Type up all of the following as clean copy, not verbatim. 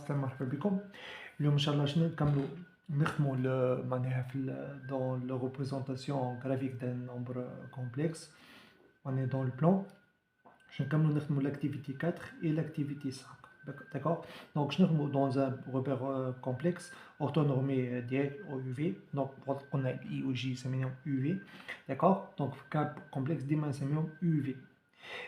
السلام مرحبا بكم. اليوم ان شاء الله شنو نكملوا نخدموا معناها dans la représentation graphique d'un nombre complexe. On est dans le plan. Je نكملوا نخدموا l'activité 4 et l'activité 5. D'accord? Donc je نخدموا dans un repère complexe orthonormé direct au UV. Donc on a I ou J سميناهم UV. D'accord? Donc cas complexe ديما نسميهم UV.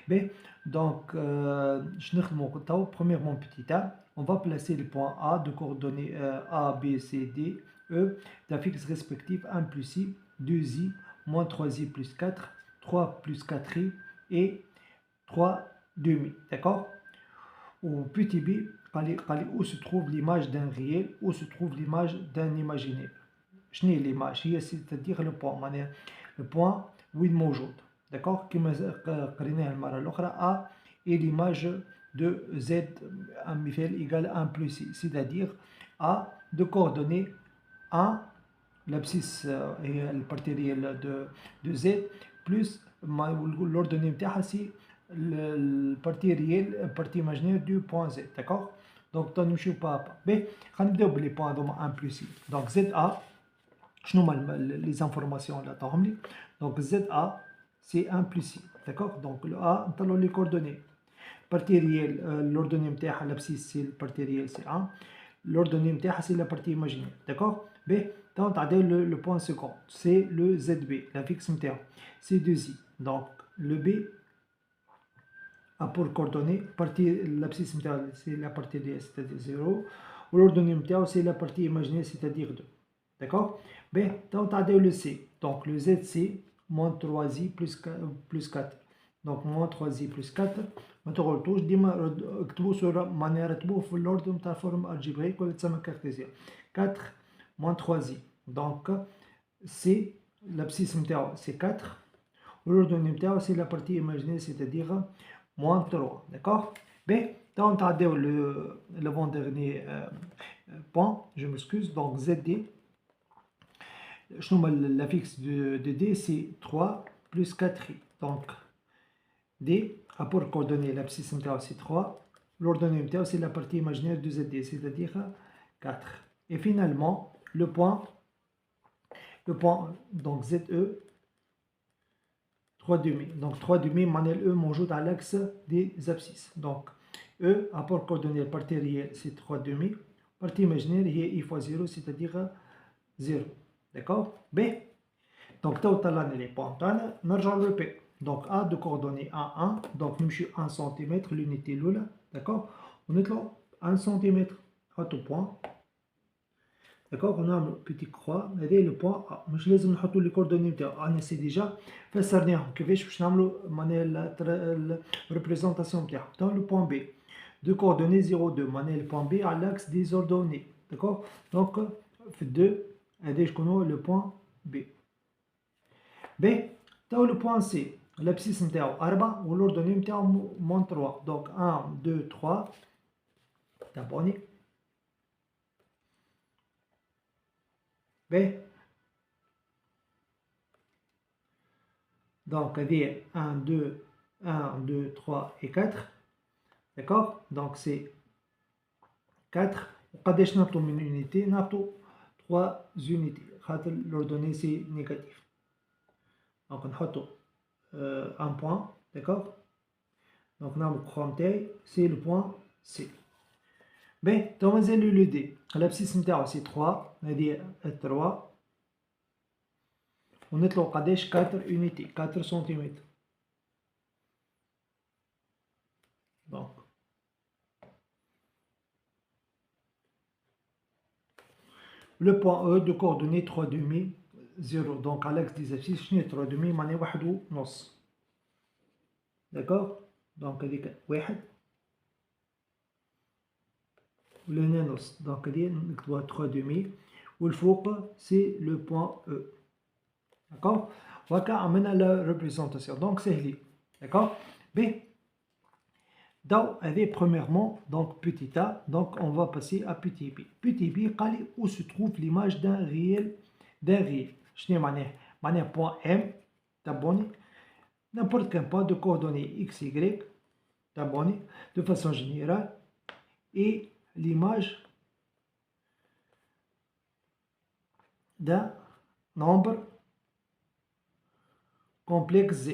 B. Donc, je ne premièrement petit a, on va placer le point A de coordonnées A, B, C, D, E, d'affixes respectifs 1 plus I, 2I, moins 3I plus 4, 3 plus 4I et 3 demi. D'accord? Au petit b, où se trouve l'image d'un réel, où se trouve l'image d'un imaginaire. Je n'ai l'image, c'est-à-dire le point, le point où il موجود. D'accord? Comme قريناها المرة الأخرى, A est l'image de Z, un مثال égale 1 plus I, c'est-à-dire A de coordonnées 1, l'abscisse est le partie réelle de Z, plus l'ordonnée نتاعها c'est le partie réelle, la partie imaginaire du point Z. D'accord? Donc, on نمشيو pas à pas. B, on va développer les points donc 1 plus I. Donc, ZA, شنو هما les informations là تعهم لي. Donc, ZA, c'est 1 plus I. D'accord? Donc, le A, نطلعوا les coordonnées. Partie réelle, l'ordonnée نتاعها l'abscisse c'est le partie réelle c'est 1. L'ordonnée نتاعها c'est la partie imaginaire. D'accord? B, donc, le point second, c'est le ZB, la fixe نتاعو. C'est 2I. Donc, le B a pour coordonnée, l'abscisse c'est la partie réelle, c'est-à-dire 0. Ou l'ordonnée c'est la partie imaginaire, c'est-à-dire 2. D'accord? B, donc, le C. Donc, le ZC, moins 3I plus 4. Donc, moins 3I plus 4. ما تغلطوش ديما اكتبوا صورة معناها رتبوه في الأوردر نتاع فورم الجبريك ولا تسمى كارتيزيان. 4 moins 3I. Donc, C, l'abscisse c'est 4. Ou l'ordonnée c'est la partie imaginaire, c'est-à-dire moins 3. D'accord? B, donc, l'avant-dernier point, je m'excuse. Donc, ZD, l'affixe de D, c'est 3 plus 4i. Donc, D, rapport coordonnées, l'abscisse c'est 3. L'ordonnée c'est la partie imaginaire de ZD, c'est-à-dire 4. Et finalement, le point, donc ZE, 3 demi. Donc 3 demi, manel E موجود à l'axe des abscisses. Donc E, rapport coordonnées, partie réelle, c'est 3 demi. Partie imaginaire, il y a I fois 0, c'est-à-dire 0. D'accord? B. Donc, طلعنا les points. نرجع le P. Donc, A de coordonnées A1. Donc, نمشي 1 cm, l'unité l'oula. D'accord? On est là 1 cm. À tout point. D'accord? On a un petit croix. هذا le point A. مش لازم نحطوا les coordonnées نتاعو. أنا سي ديجا فسرناهم كيفاش باش نعملوا معناها الريبريزونطاسيون نتاعهم. Dans le point B. De coordonnées 0,2. معناها le point B à l'axe des ordonnées. D'accord? Donc, في 2. هذا شكون هو le point B. B, le point C, l'abscisse نتاعو 4 و l'ordonnée نتاعو moins 3. Donc 1, 2, 3. تابعوني. B. Donc هذه 1, 2, 3 et 4. D'accord? Donc c'est 4. وقداش نهبطوا من unité؟ نهبطوا 3 unités. خاطر l'ordonnée c'est négatif. Donc on a un point, d'accord? Donc on a le croix c'est le point C. B, donc on a le D. L'abscisse c'est 3, on a dit 3. On a 4 unités, 4 cm. Donc, le point E de coordonnées 3 demi, 0. Donc à l'axe des abscisses, je n'ai 3 demi, mais 1,5. D'accord? Donc, il y a 1. Le nanos, donc il y a 3 demi. Ou le faux, c'est le point E. D'accord? Voilà, on a la représentation. Donc, c'est lui. D'accord? B. Donc, premièrement, donc petit a, donc on va passer à petit b. Petit b, où se trouve l'image d'un réel, Je n'ai point M, t'abonnes, n'importe quel point de coordonnées x, y, t'abonnes, de façon générale, et l'image d'un nombre complexe Z.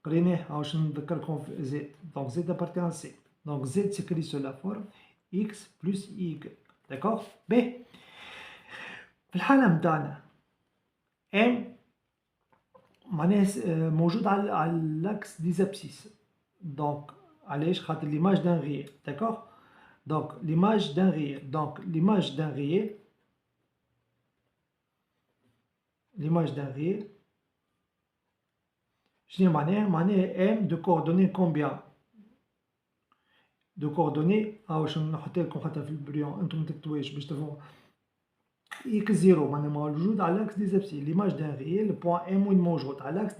قريناه عاوش نذكركم في Z. Donc Z appartient à C. Donc Z s'écrit sur la forme X plus Y. D'accord? B. في الحالة متاعنا M معناها موجود على l'axe des abscisses. Donc علاش؟ خاطر l'image d'un réel. D'accord? Donc l'image d'un réel. Donc l'image d'un réel. L'image d'un réel. شنو معناها M de coordonnées combien؟ de coordonnées واش نحط لكم حتى في البريون انتم متكتبوهاش باش تفهموا. x0 معناها موجود على l'axe des abscisses. L'image d'un réel, le point M وين موجود على l'axe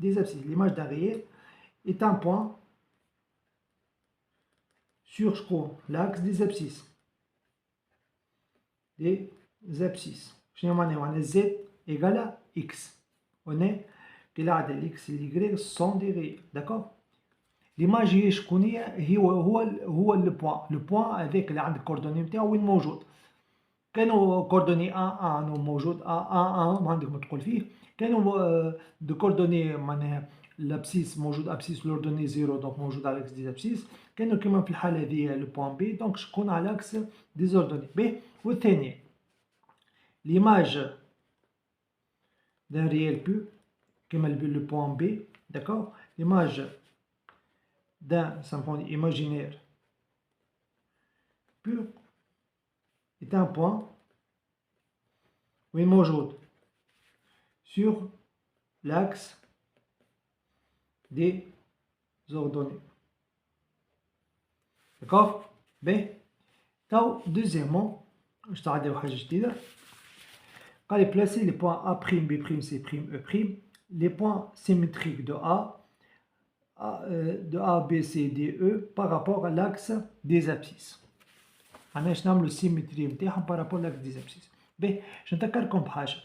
des abscisses. L'image d'un réel est un point sur l'axe des abscisses. Des abscisses. شنو معناها Z égale à x. On est que là x et y sont des réels. D'accord? L'image هي شكون هي هو le point avec اللي عندك coordonnées نتاعو وين موجود. كانوا كوردوني A1 موجود A1 ما عندك ما تقول فيه. كانوا دو كوردوني معناها الابسيس موجود ابسيس لوردوني 0 دونك موجود على الاكس دي ابسيس. كانوا كيما في الحاله هذه لو بوان بي دونك شكون على الاكس دي زوردوني بي. والثانيه ليماج دان ريال بو كيما لو بوان بي. داكور. ليماج d'un symphonie imaginaire pur est un point où il موجود sur l'axe des ordonnées. D'accord? B. Tau, deuxièmement, je t'arrête حاجة جديدة. قال لي placer les points A', B', C', E', les points symétriques de A, B, C, D, E par rapport à l'axe des abscisses. أنا باش نعملو السيمتري نتاعهم par rapport à l'axe des abscisses. باهي باش نذكركم بحاجة.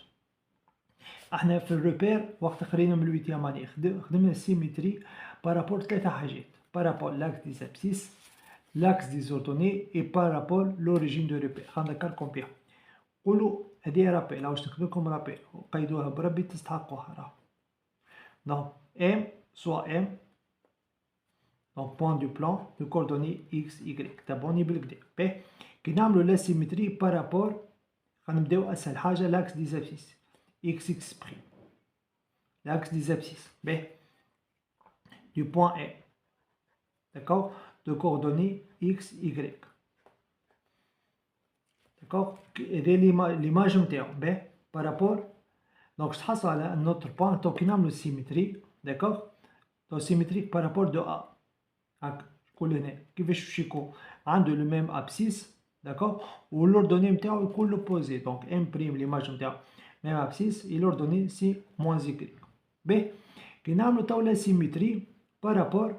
احنا في الروبير وقت خلينا من الويتيام اني خدمنا السيمتري بارابور ثلاثة حاجات. بارابور لاكس دي سابسيس، لاكس دي زوردوني، اي بارابور لوريجين دو روبير. خلينا نذكركم بها. قولوا هذه رابيل، واش نكتب لكم رابيل وقيدوها بربي تستحقوها راه. دونك ام سوا ام دونك بوان دو بلان دو كوردوني اكس ايكغيك تابعوني بالكدا. باهي كي نعملو لا سيمتري بارابور غنبداو اسهل حاجة لاكس دي سابسيس x exprime l'axe des abscisses B du point E, d'accord, de coordonnées x, y, d'accord, et l'image B par rapport, donc je trace à un autre point, donc il y a une symétrie, d'accord, donc symétrique par rapport de A, qui fait le même abscisse, d'accord, ou l'ordonnée est l'opposé, donc imprime l'image même abscisse, et l'ordonnée c'est moins y. B. Qui n'a pas la symétrie par rapport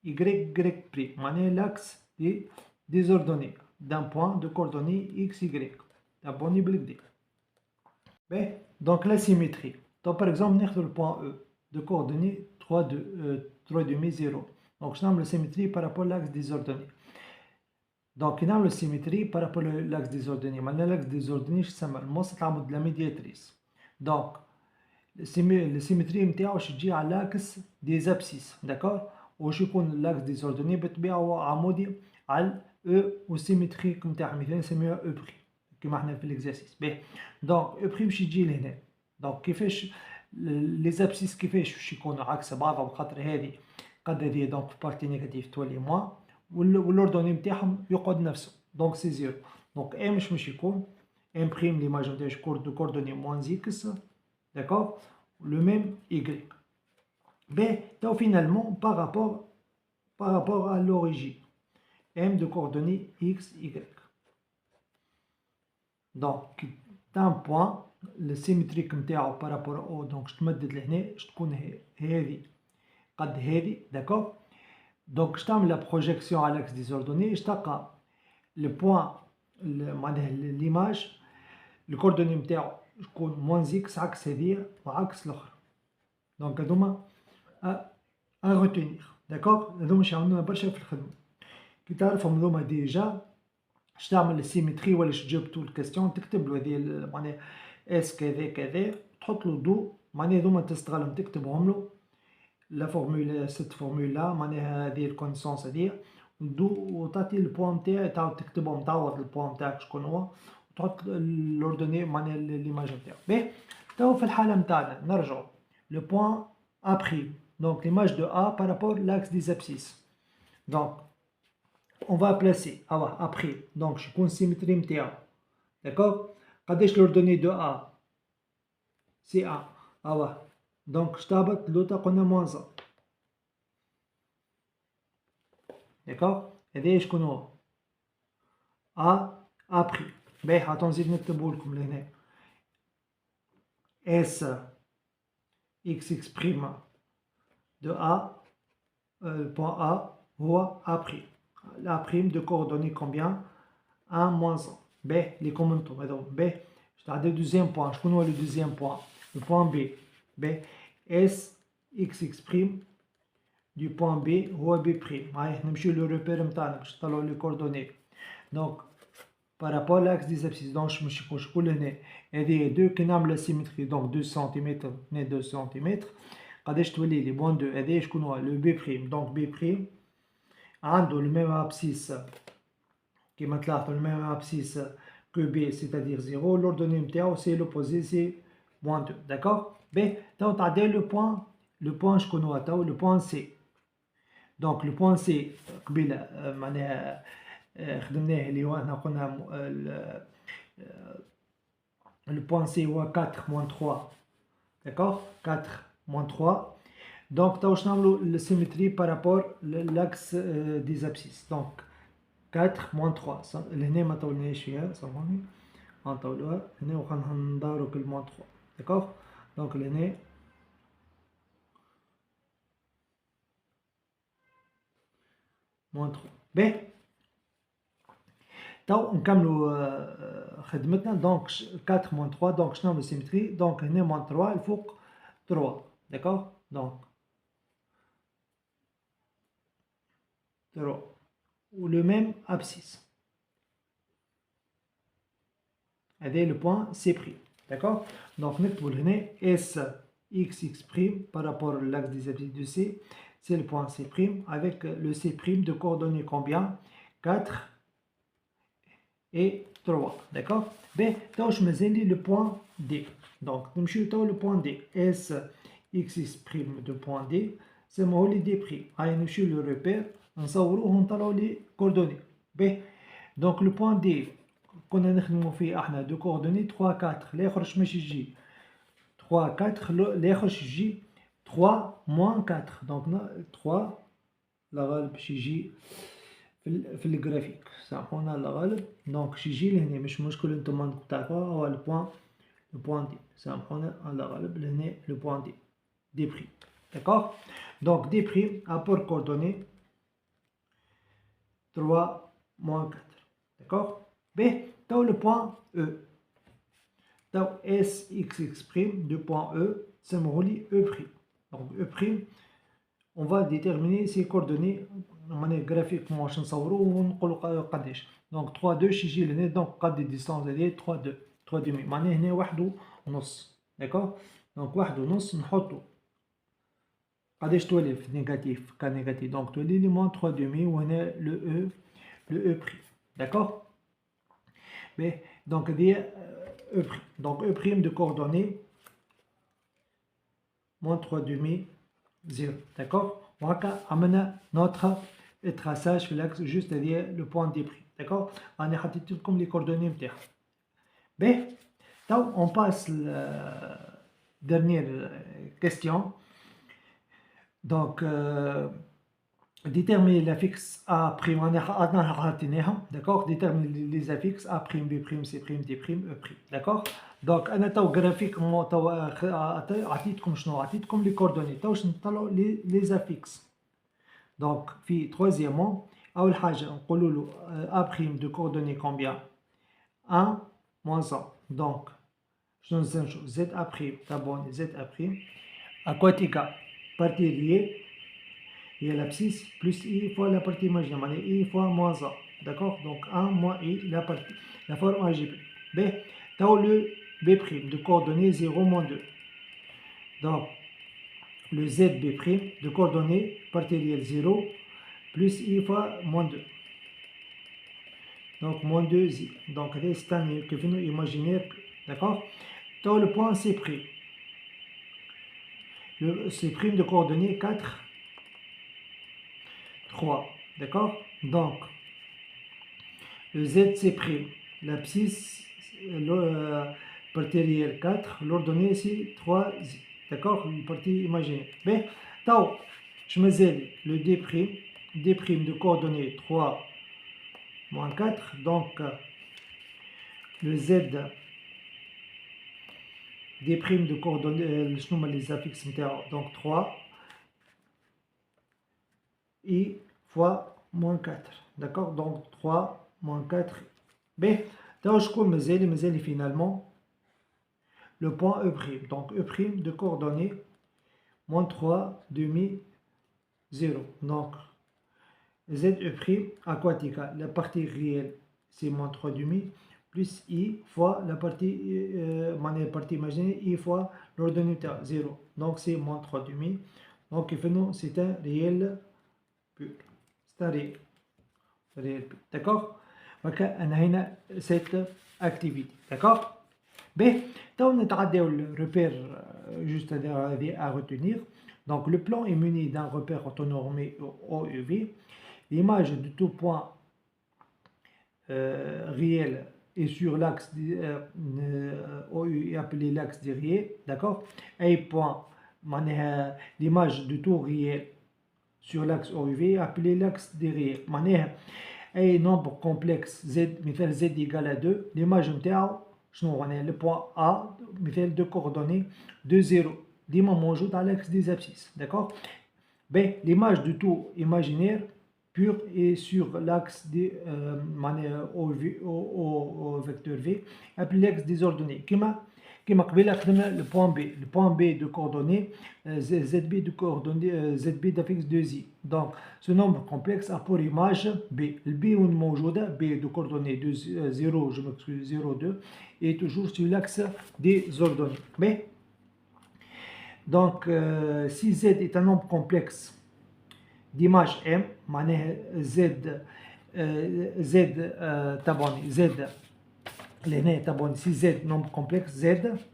y, y', mané l'axe des ordonnées d'un point de coordonnées x, y. Abonné B. Donc la symétrie. Donc par exemple, nous le point E de coordonnées 3, 2, 0. Donc je nomme la symétrie par rapport à l'axe des ordonnées. Donc il y a la symétrie par rapport à l'axe des ordonnées. Maintenant l'axe des ordonnées c'est de la médiatrice. Donc la symétrie نتاعو تجي على l'axe des abscisses, d'accord, واش يكون l'axe des ordonnées بطبيعة عمودي على E والسيمتريك نتاعها مثلا نسميوها E' كيما حنا في l'exercice. باهي دونك E' باش يجي لهنا. دونك كيفاش لي زابسيس كيفاش باش يكونوا عكس بعضهم خاطر هذه قد هذه دونك في بارتي نيجاتيف تولي موان والأردوني نتاعهم يقعد نفسه دونك سي زيرو. دونك ام مش يكون امبريم ليماج نتاع دو كوردوني موان اكس d'accord, le même y. B, donc finalement par rapport à l'origine m de coordonnées x, y. Donc d'un point le symétrique نتاعو par rapport au donc تمدد لهنا تكون هذه قد هذه d'accord. Donc تعمل la projection à l'axe des ordonnées تلقى le point معناها l'image le coordonnée نتاعو تكون موان اكس عكس هذه وعكس الاخرى. دونك هذوما ا روتينير داكوغ. هذوما يعاونونا برشا في الخدمه كي تعرفهم هذوما ديجا باش تعمل السيمتري ولا باش تجاوب طول الكاستيون تكتب له هذه معناها اس كذا كذا تحط له دو معناها هذوما تستغلهم تكتبهم له لا فورمولا ست فورمولا معناها هذه الكونسونس هذه دو وتعطي البوان نتاعك تعاود تكتبهم تعوض البوان نتاعك شكون هو وتحط لوردوني معناها ليماج نتاعو. باهي تو في الحالة نتاعنا نرجعو لو بوان ا بريم دونك l'image de A par rapport à l'axe des abscisses. Donc on va placer A prime donc شكون السيمتري نتاعو داكوغ قداش لوردوني دو A سي A donc شتهبط لوطا قلنا موان 1 داكوغ هذايا شكون هو A بريم. باهي عطوا نزيد نكتبهولكم لهنا S x prime de A le point A هو A prime. La prime de coordonnées combien 1 moins 1. باهي لي كومنتو هذو باهي باش تعدي دوزيام بوان شكون هو لو دوزيام بوان لو بوان بي باهي S x prime du point B هو B prime. هاي نمشيو لو روبير نتاعنا باش نطلعو لي كوردوني دونك بارابور لاكس دي زابسيس دونك باش يكون شكون هنا هذه دو كي نعمل لا سيمتري دونك 2 سنتيمتر هنا 2 سنتيمتر قداش تولي لي بوان 2 هذايا شكون هو لو بي بريم دونك بي بريم عنده لو ميم ابسيس كيما تلاحظوا لو ميم ابسيس كو بي سيتادير 0 لوردوني نتاعو سي لوبوزي سي بوان 2 داكوغ. باهي تو تعدي لو بوان شكون هو تو لو بوان سي دونك لو بوان سي قبيله معناها خدمناه اللي هو احنا قلنا le point C هو 4 moins 3 d'accord 4 moins 3 donc تو واش نعملو السيمتري بارابور لاكس دي زابسيس دونك 4 moins 3 لهنا ما طولناش فيها سامحوني غنطولوها هنا وغندارو كل moins 3 d'accord دونك لهنا moins 3 باهي تو نكملوا خدمتنا دونك 4 moins 3 دونك شنو نعملو سيمتري دونك هنا moins 3 الفوق 3 داكوغ دونك 3 و لو ميم ابسيس هذا لو بوان سي بريم داكوغ دونك نكتبو لهنا اس x prime par rapport à l'axe des abscisses de C c'est le point C prime avec le C prime de coordonnées combien 4 et 3 d'accord. Ben تو je مازال le point D donc نمشيو تو le point D S x prime de point D سموه لي D prime هاي نمشيو لو ريبير نصوروه ونطلعو لي كوردوني. ben donc le point D كنا نخدمو فيه احنا دو كوردوني 3 4 لا يخرج ماشي يجي 3 4 لا يخرج يجي 3 moins 4 donc 3 لا غالب باش يجي في الجرافيك سامحونا الله غالب دونك باش يجي لهنا مش مشكل نتوما تعرفوها هو لو بوان دي سامحونا الله غالب لهنا لو بوان دي بريم داكوغ دونك دي بريم ابور كوردوني 3 moins 4 داكوغ. باهي تو لو بوان او تو اس اكس بريم دو بوان او سموهولي او بريم دونك او بريم on va déterminer ces coordonnées معناها graphiquement باش نصوروه ونقولوا قداش دونك 3 2 يجي لهنا دونك قد الديستانس هذه 3 2 3 دومي معناها هنا 1 ونص داكوغ دونك 1 ونص نحطو قداش تولي في نيجاتيف كان نيجاتيف دونك تولي لي موان 3 دومي وهنا لو او بريم داكوغ. باهي دونك هذه او بريم دونك او بريم دو كوردوني موان 3 دومي 0 d'accord وهكا عملنا نوتر تراساج في الاكس جوست هذه لو بوان دي بري d'accord انا حطيت لكم لي كوردوني نتاعها. باهي تو اون باس dernière question donc déterminer l'affixe A prime انا حاطيناها d'accord déterminer les affixes A prime B prime C prime D prime E prime d'accord دونك انا تو جرافيكمون تو عطيتكم شنو عطيتكم لي كوردوني تو باش نطلعوا لي زافيكس دونك في تروازيامون اول حاجه نقولوا له ا بريم دو كوردوني كومبيان 1 moins 1 دونك شنو نشوف زد ا بريم تابون زد ا بريم ا كوتيكا بارتي ليي هي l'abscisse plus i fois la partie imaginaire, معناها i fois moins a. D'accord? Donc 1 moins i, la forme algébrique. B, t'as le b' de coordonnées 0, moins 2. Donc, le zb' de coordonnées partie réelle 0 plus i fois moins 2. Donc, moins 2 i. Donc, c'est un imaginaire. D'accord? T'as le point c'. Le c' de coordonnées 4, 3. D'accord? Donc, le ZC', l'abscisse partie réelle 4, l'ordonnée c'est 3, d'accord, une partie imaginaire. Mais, tau, je me zèle le D', D' de coordonnées 3, moins 4, donc le Z, D' de coordonnées, je nomme les affixes, donc 3, I fois moins 4, d'accord, donc 3, moins 4, B, donc je me zèle finalement le point E', donc E' de coordonnées moins 3, demi, 0. Donc, ZE' aquatique, la partie réelle, c'est moins 3 demi, plus I fois la partie, partie imaginaire, I fois l'ordonnée 0. Donc, c'est moins 3 demi. Donc, c'est un réel pur. C'est un réel pur. D'accord? Donc, on a cette activité. D'accord? B, on a le repère juste à retenir. Donc, le plan est muni d'un repère orthonormé OUV. L'image de tout point réel est sur l'axe OU est appelé l'axe derrière. D'accord? Et point, l'image de tout réel sur l'axe OUV est appelé l'axe derrière. Un nombre complexe Z, Z égale à 2, l'image le point A, de coordonnées 2, 0. Dima موجود à l'axe des abscisses. D'accord? B, l'image du tout imaginaire pur est sur l'axe au vecteur V, appelé l'axe des ordonnées. Le point B. Le point B de coordonnées, ZB de coordonnées, ZB d'affixe 2i. Donc, ce nombre complexe a pour image B. Le B est موجودة, B de coordonnées 0, je m'excuse, 0, 2, est toujours sur l'axe des ordonnées. Mais, donc, si Z est un nombre complexe d'image M, Z, taboni, Z, les taboni, si Z nombre complexe, Z,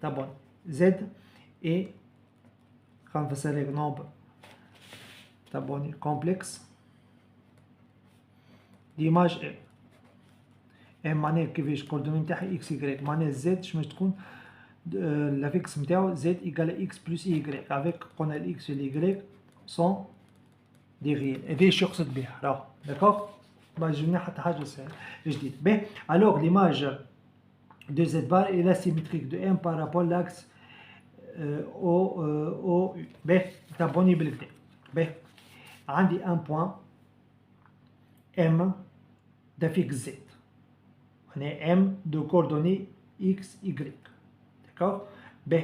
taboni, Z est, quand on fait nombre taboni complexe d'image M. M معناها كيفاش الكوردوني نتاعها اكس y معناها زد باش تكون l'affixe نتاعو z égale x plus y avec قلنا الاكس والاي sont des réels. هذا ايش يقصد بها راه داكوغ ما جبنا حتى حاجه جديد به alors l'image de z bar est la symétrique de m par rapport à l'axe au به تابوني بالكدا به عندي un point m d'affixe z. On est M de coordonnées X, Y. D'accord? B.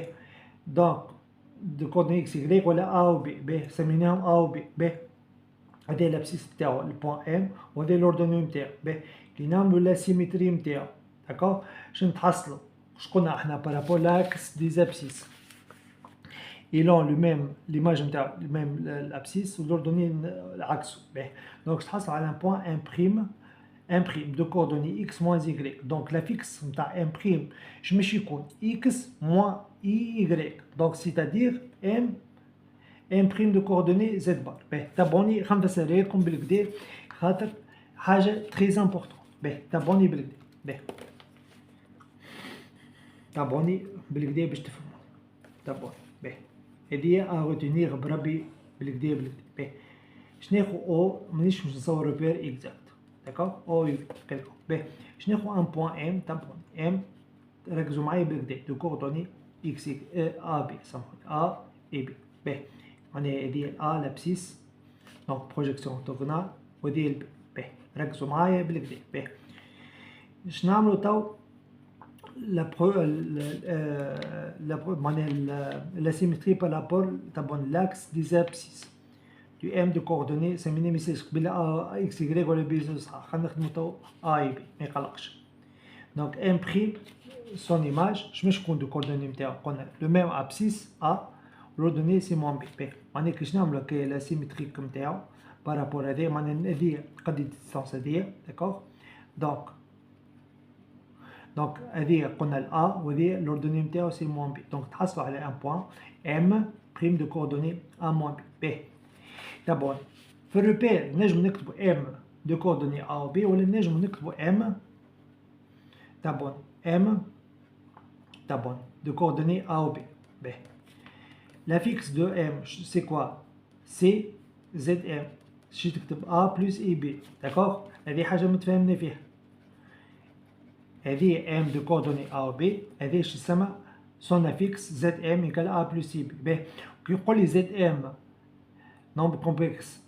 Donc, de coordonnées X, Y, voilà A ou B. B, c'est minimum A ou B. B. هذا l'abscisse نتاعو le point M وهذا l'ordonnée نتاعو. B. كي نعملو la symétrie نتاعو. D'accord? باش نتحصلو. واش قلنا احنا par rapport à l'axe des abscisses. Ils ont le même, l'image نتاعو le même l'abscisse والordonnée عكسو. B. Donc, je تحصل على un point imprime de coordonnées x moins y. Donc l'affixe M', je me suis compte x moins y. Donc c'est-à-dire M' de coordonnées z bar. T'abonner, comme بالكدا خاطر حاجة très importante. T'abonner بالكدا. T'abonner بالكدا باش تفهموا. T'abonner. هذه à retenir بربي بالكدا. شنو او مانيش نصور ريبير اكزاكت. D'accord? O, quelqu'un. B. Je n'ai un point M, M, ركزوا معايا بالكدا de coordonnées X, A, B, A et B. B. معناها هذه A l'abscisse, donc projection orthogonale, وهذه ال B. B. ركزوا معايا بالكدا. B. باش نعملو تو la symétrie par rapport à l'axe des abscisses. du M de coordonnées سميناه ميساج قبيله اكس y ولا بي زوج صح خلينا نخدمو تو A et B ما يقلقش. Donc M prime son image je مش نكون de coordonnées نتاعو قلنا le même abscisse A l'ordonnée c'est moins B. معناها كيش نعملو كي لا سيمتريك نتاعو بارابور هذايا معناها هذيا قد الديستانس هذيا داكوغ. دونك هذه قلنا الأ وهذه l'ordonnée نتاعو سي موان بي. دونك تحصلوا على ان بوان ام بريم دو كوردوني ا موان بي. باهي دابور في الروبير نجمو نكتبو ام دو كوردوني ا و بي ولا نجمو نكتبو ام دابور دو كوردوني ا و بي. باهي لا فيكس دو ام سي كوا سي زد ام شي تكتب ا بلس اي بي داكوغ. هذه حاجة متفاهمين فيها. هذه ام دو كوردوني ا و بي هذه شو تسمى سون افيكس زد ام يقال ا بلس اي بي. باهي كي يقول لي زد ام نومبر كومبلكس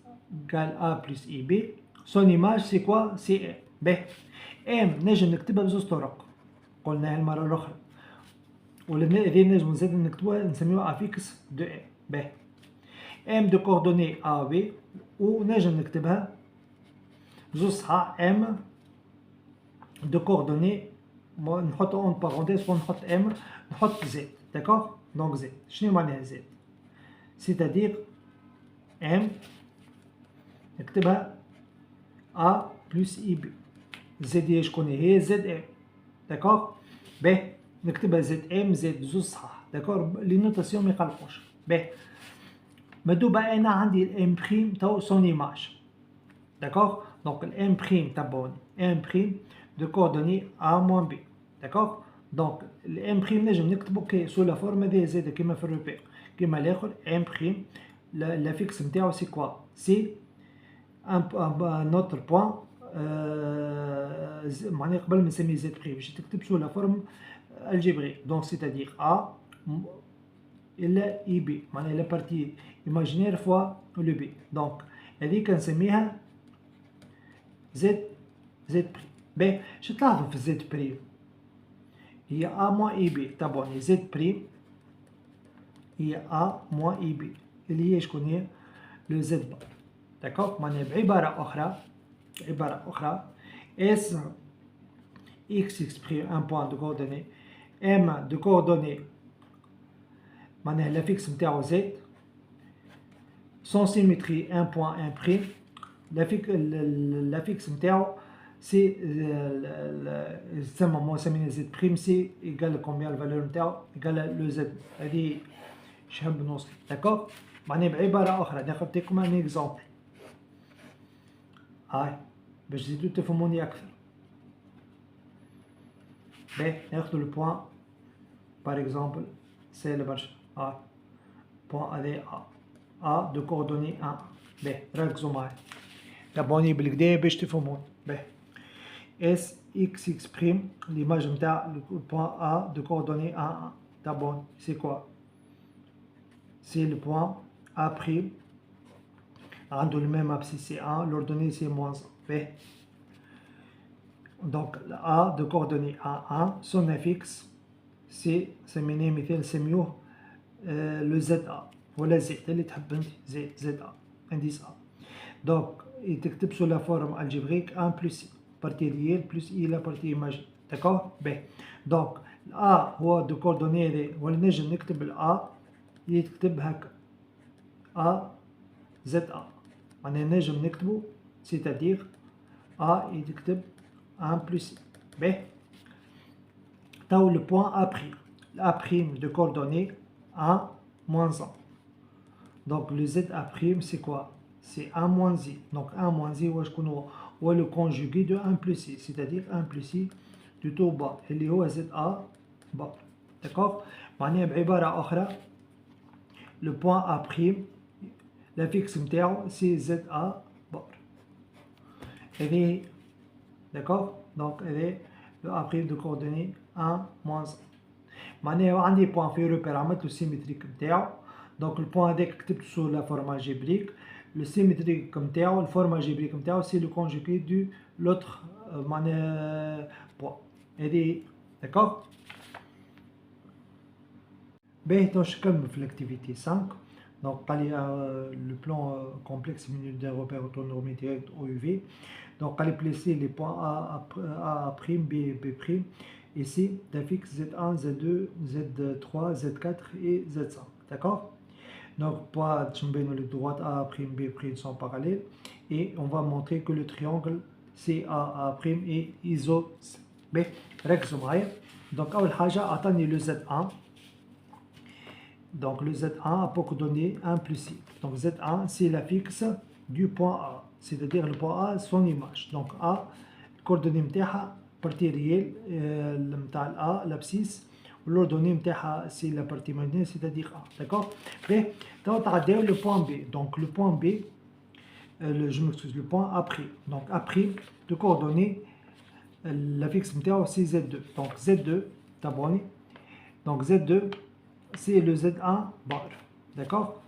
قال ا بلس اي بي سون ايماج سي كوا سي ام. باهي ام نجم نكتبها بزوج طرق قلناها المرة الأخرى ولا هذه نجم نزيد نكتبوها نسميوها افيكس دو ام. باهي ام دو كوردوني ا و بي ونجم نكتبها بزوج صحاح ام de coordonnées نحط اون بارونتيز ونحط ام نحط زد داكوغ. دونك زد شنو معناها زد سيتادير ام نكتبها ا بلس اي بي زد هي شكون هي زد ام داكوغ. باهي نكتبها زد ام زد بزوج صحاح داكوغ لي نوتاسيون ميقلقوش. باهي مدوبة انا عندي الام بريم تو سون ايماج داكوغ. دونك الام بريم تبعوني ام بريم de coordonnées A moins B. D'accord? Donc, l'M' نجم نكتبو كي سو لا فورم هذه زاده كيما في الروبير كيما الاخر M' لا فيكس نتاعو سي كوا؟ سي ان اوتر بوان معناها قبل ما نسميه زد بريم باش تكتب سو لا فورم الجبريك. دونك سيتادير A إلا إي بي معناها لا بارتي إيماجينير فوا لو بي. دونك هذيك نسميها زد بريم. باهي شو تلاحظوا في زد بريم هي ا موان اي بي تابعوني زد بريم هي ا موان اي بي اللي هي شكون هي لو زد بار داكوغ. معناها بعبارة أخرى اس اكس اكسبريم ان بوان دو كوردوني ام دو كوردوني معناها لا فيكس نتاعو زد سون سيمتري ان بوان ان بريم لا فيكس نتاعو سي تسمى ما سمينا زد بريم سي ايكال كومبيان الفالور نتاعو ايكال لو زد. هذه شحال نوصل داكوغ. معناها بعبارة أخرى نعطيكم ان اكزومبل هاي باش تزيدو تفهموني أكثر. باهي ناخدو لو بوان باغ اكزومبل سهل برشا هاي بوان هذا ا دو كوردوني ان. باهي ركزو معايا تابعوني بالكدا باش تفهموني. باهي اس اكس اكسبريم l'image نتاع le point A de coordonnées A1 d'abord c'est quoi? C'est le point A prime عنده le même abscisse c'est 1 l'ordonnée c'est moins 1. donc A de coordonnées A1 son affixe c'est سميناه مثال نسميوه le ZA ولا Z اللي تحب انت ZA indice A. donc تكتب سو لا فورم الجبريك 1 plus partie réelle plus I la partie imagée. D'accord? باهي دونك A هو دو كوردوني هذا ولا نجم نكتب ال A يتكتب هكا A زد A معناها نجم نكتبو سيتادير A يتكتب 1 plus I. باهي تو لو بوان A prime A prime de coordonnées 1 moins 1. donc le ZA prime c'est quoi? c'est 1 moins I. donc 1 moins I هو شكون هو؟ هو le conjugué de 1 plus I c'est-à-dire 1 plus I du tout bas اللي هو ZA بار. d'accord. معناها بعبارة أخرى le point A prime la fixe نتاعو سي ZA بار. هذه d'accord. donc هذه le A prime de coordonnées 1 moins 1 معناها عندي بوان في روبير عملتلو سيمتريك نتاعو. donc البوان هذاك كتبت سو لا فورم الجبريك le symétrique نتاعو الفورم الجبريك نتاعو سي لو كونجوغي دو لوتر معناها بوان. هذه داكوغ. باهي تو نكملو في لاكتيفيتي 5 Donc le plan complexe minute d'un repère autonomique OUV. Donc allez placer les points A', B, B', et C d'affixe Z1, Z2, Z3, Z4 et Z5. D'accord? Donc point les droites A', B' sont parallèles et on va montrer que le triangle CAA' est isosceles. ركزوا معايا. Donc أول حاجة أعطاني le Z1. Donc le Z1 a pour donner 1 plus C. Donc Z1 c'est la fixe du point A. C'est-à-dire le point A son image. Donc A coordonnée نتاعها partie réelle نتاع A l'abscisse. L'ordonnée نتاعها c'est la partie imaginaire c'est-à-dire A. D'accord? Mais توا تعداو le point B. Donc le point B je m'excuse le point A'. Donc A' de coordonnées la fixe نتاعو c'est Z2. Donc Z2 تابعوني. Donc Z2 c'est le Z1 bar. D'accord?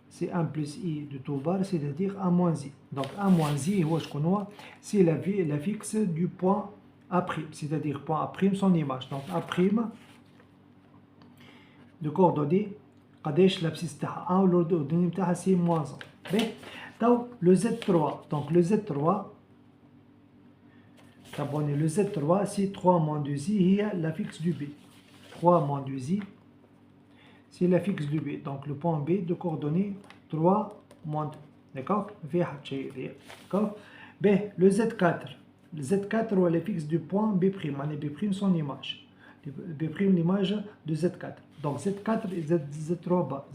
C'est 1 plus I de tout bar, c'est-à-dire 1 moins I. Donc 1 moins I, c'est la fixe du point A', c'est-à-dire point A' son image. Donc A' de coordonnées, قداش l'abscisse تاعها 1 والordonnée نتاعها c'est moins 1. Mais le Z3, donc le Z3, le Z3 c'est 3 moins 2I, هي la fixe du B. 3 moins 2I, c'est la fixe du B. Donc le point B de coordonnées 3 moins 2. D'accord? D'accord? B, le Z4. Le Z4 ou la fixe du point B'. B' son image. B' l'image de Z4. Donc Z4 et Z3 bas.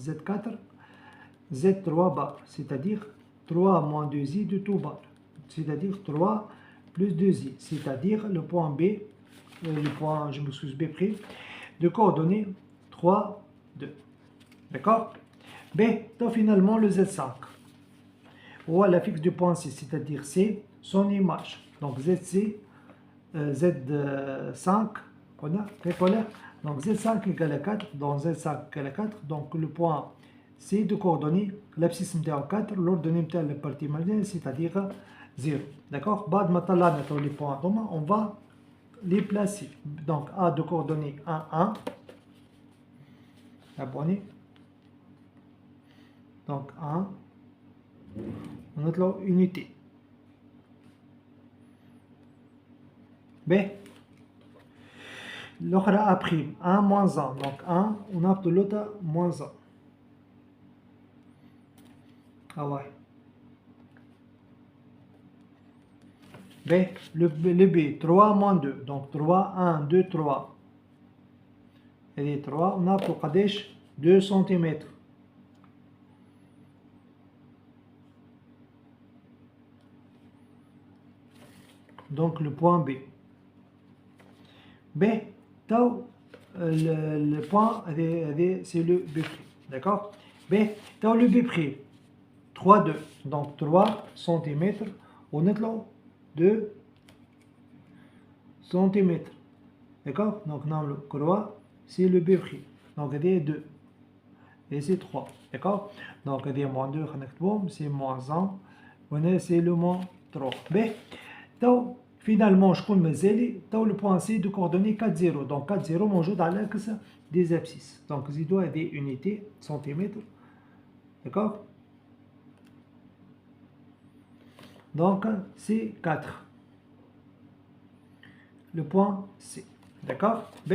Z3 bas. C'est-à-dire 3 moins 2i de tout bas. C'est-à-dire 3 plus 2i. C'est-à-dire le point B, le point, je m'excuse, B' de coordonnées 3, 2. D'accord? B, finalement le Z5. Ou la fixe du point C, c'est-à-dire C, son image. Donc ZC, Z5, on a tripolaire. Donc Z5 égale à 4, donc Z5 égale à 4. Donc le point C de coordonnées, l'abscisse est 4, l'ordonnée est la partie imaginaire, c'est-à-dire 0. D'accord? بعد ما طلعنا les points, on va les placer. Donc A de coordonnées 1, 1. Abonné. Donc 1, on a unité. B, l'autre A', 1 moins 1. Donc 1, on a de l'autre moins 1. Ah ouais. B, le B, 3 moins 2. Donc 3, 1, 2, 3. Et les 3, on a pour Kadesh 2 cm. Donc le point B. B, le point, c'est le B'. D'accord? B, le B'. 3, 2. Donc 3 cm. On a 2 cm. D'accord? Donc le croix, c'est le B'. Donc il y a 2. Et c'est 3. D'accord? Donc il y a moins 2, c'est moins 1. C'est le moins 3. B, finalement, je compte le point C de coordonnées 4, 0. Donc 4, 0 موجود على l'axe des abscisses. Donc il doit des unités, centimètres. D'accord? Donc c'est 4. Le point C. D'accord? B.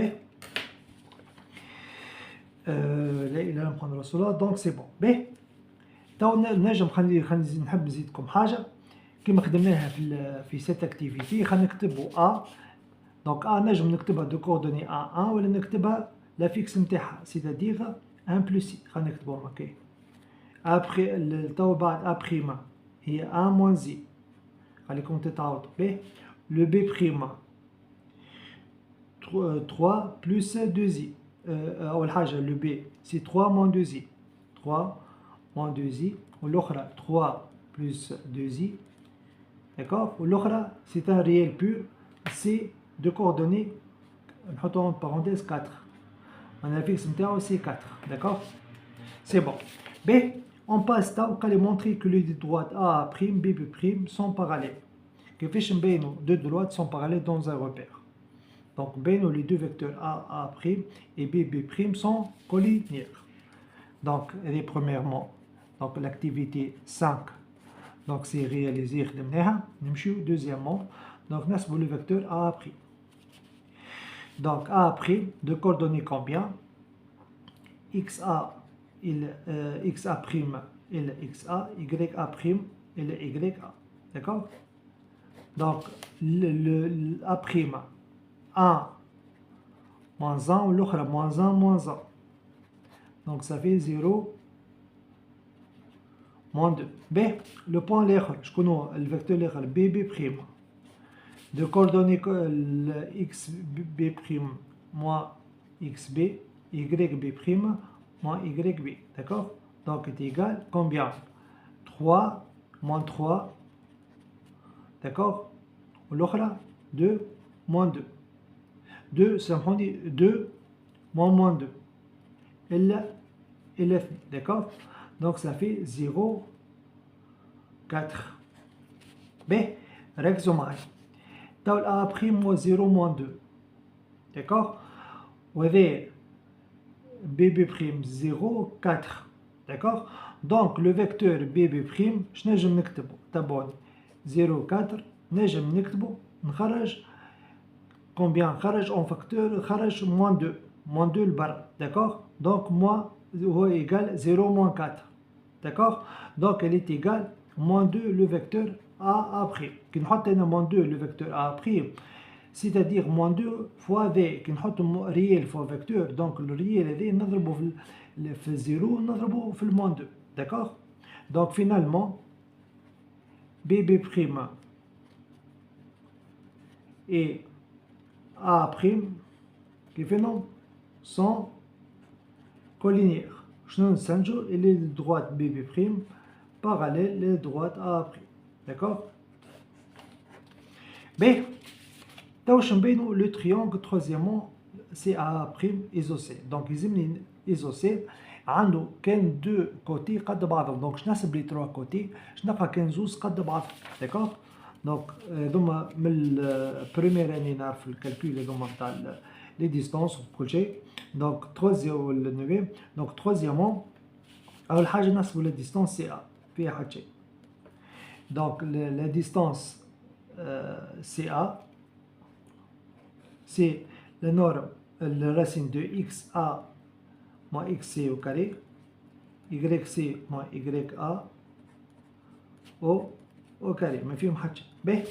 Là, il va prendre cela. Donc c'est bon. B. نحب نزيدكم حاجة. كما خدمناها في cette activité خلينا نكتبوا A. Donc A نجم نكتبها de coordonnées A1 ولا نكتبها la fixe نتاعها c'est-à-dire 1 plus C. خلينا نكتبوهم هكا. après تو بعد A' هي 1 moins Z. خليكم تتعاودوا به. le B' 3 plus 2Z. أول حاجة le B c'est 3 moins 2Z. 3 moins 2Z. والأخرى 3 plus 2Z. D'accord? Ou l'autre, c'est un réel pur, c'est de coordonnées, en parenthèse 4. On a fixe c'est 4. D'accord? C'est bon. B, on passe là, on va montrer que les deux droites A', B' sont parallèles. Que deux droites sont parallèles dans un repère. Donc, les deux vecteurs A', et B' sont collinaires. Donc, premièrement, donc l'activité 5, donc c'est réalisé. Deuxièmement, donc le vecteur A'. Donc A' de coordonnées combien? XA, XA' il XA, YA' il YA. D'accord? Donc le A', 1 moins 1 ou l'autre moins 1 moins 1. Donc ça fait 0 moins 2. B, le point l'autre, je connais le vecteur l'autre, BB'. De coordonnées XB' moins XB, YB' moins YB. D'accord? Donc est égal combien? 3 moins 3. D'accord? Ou l'autre 2 moins 2. 2, ça me dit 2 moins 2. Et le d'accord? Donc ça fait 0, 4. B, ركزوا معي. طول A' moins 0 moins 2. D'accord? وهذا BB' 0, 4. D'accord? Donc le vecteur BB', je نجم نكتبه تبعوني 0, 4 نجم نكتبه نخرج combien خرج en facteur خرج moins 2 البرا. D'accord? Donc moi هو égal 0 moins 4. D'accord? Donc elle est égale moins 2 le vecteur A'. Qui نحط هنا moins 2 le vecteur A', c'est-à-dire moins 2 fois V. qui نحط réel fois vecteur, donc le réel هذا نضربه في 0 نضربه في moins 2. D'accord? Donc finalement BB' et A' كيف انهم sont collinéaires. شنو نستنتجو؟ اللي droite BB' parallèle les droite A'. D'accord? B, توش نبينو le triangle troisièmement CA' isocèle. Donc يلزمني isocèle عنده كان دو كوتي قد بعضهم. دونك نحسب لي 3 كوتي نلقى كان زوز قد بعضهم. داكوغ؟ دونك هذوما من البريمير اني نعرف الكالكول هذوما نتاع لي ديستونس وكل شيء. دونك تروزيام دونك تروزيامون اول حاجه نحسبوا لا ديستونس سي ا فيها حتى شيء. دونك لا ديستونس سي ا سي la norme, la racine de xa moins xc au carré, yc moins ya au carré. ما فيهم حتى شيء.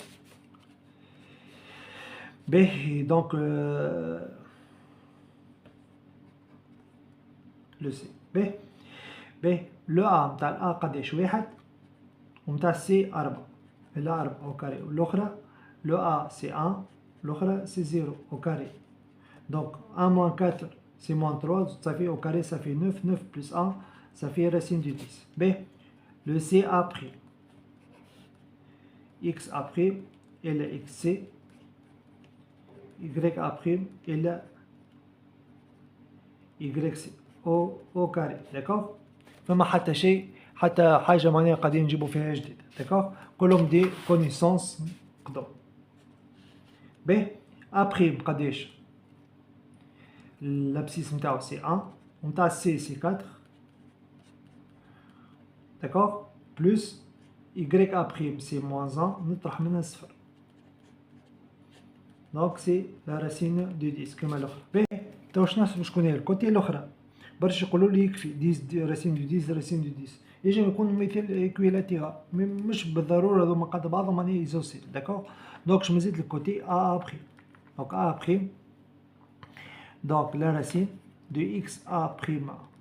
باهي donc le c. باهي le a نتاع ال a قداش؟ 1 ونتاع c 4. ال 4 au carré والاخرى le a c'est 1 l'autre c'est 0 au carré. Donc 1 moins 4 c'est moins 3, ça fait au carré ça fait 9, 9 plus 1 ça fait racine de 10. B, le C A', X A' et le XC, Y A' et le YC au carré. D'accord? فما حتى شيء حتى حاجة معناها قاعدين نجيبوا فيها جديد. D'accord? كلهم دي connaissances قدام. B, A' قداش؟ l'abscisse نتاعو سي 1 ونتاع سي سي 4. داكوغ بلس y a' سي موان 1 نطرح منها صفر. دونك سي لا راسين دو 10 كما الاخرى. باهي تو واش نحسب شكون هي الكوتي الاخرى؟ برشا يقولوا لي يكفي 10 راسين دو 10 راسين دو 10. يجي يكون مثال ايكويلاتيرال مش بالضروره هذوما قد بعضهم معناها ايزوسيل. داكوغ دونك جو مزيد الكوتي ا'. دونك ا' donc la racine de xa'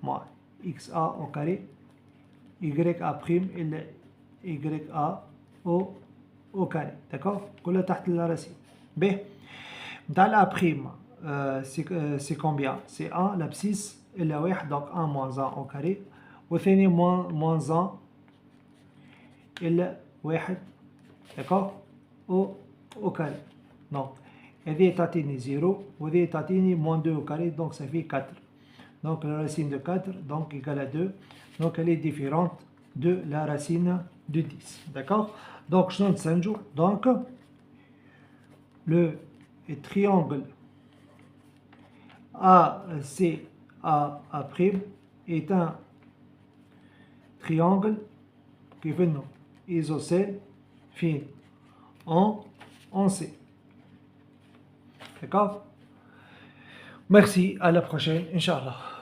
moins xa au carré, ya' et le ya au carré. D'accord? كلها تحت la racine. B, dans la prime, c'est combien? C'est 1, l'abscisse, et la 1, donc 1 moins 1 au carré, والثاني moins 1 et le 1, d'accord? Au carré. Donc, هذه تعطيني 0 وهذه تعطيني moins 2 au carré, donc ça fait 4. Donc la racine de 4 donc égale à 2. Donc elle est différente de la racine de 10. D'accord? Donc je نسنجو. Donc le triangle ACA' est un triangle كيف انه isocèle فين en C. D'accord? Merci, à la prochaine, Inch'Allah.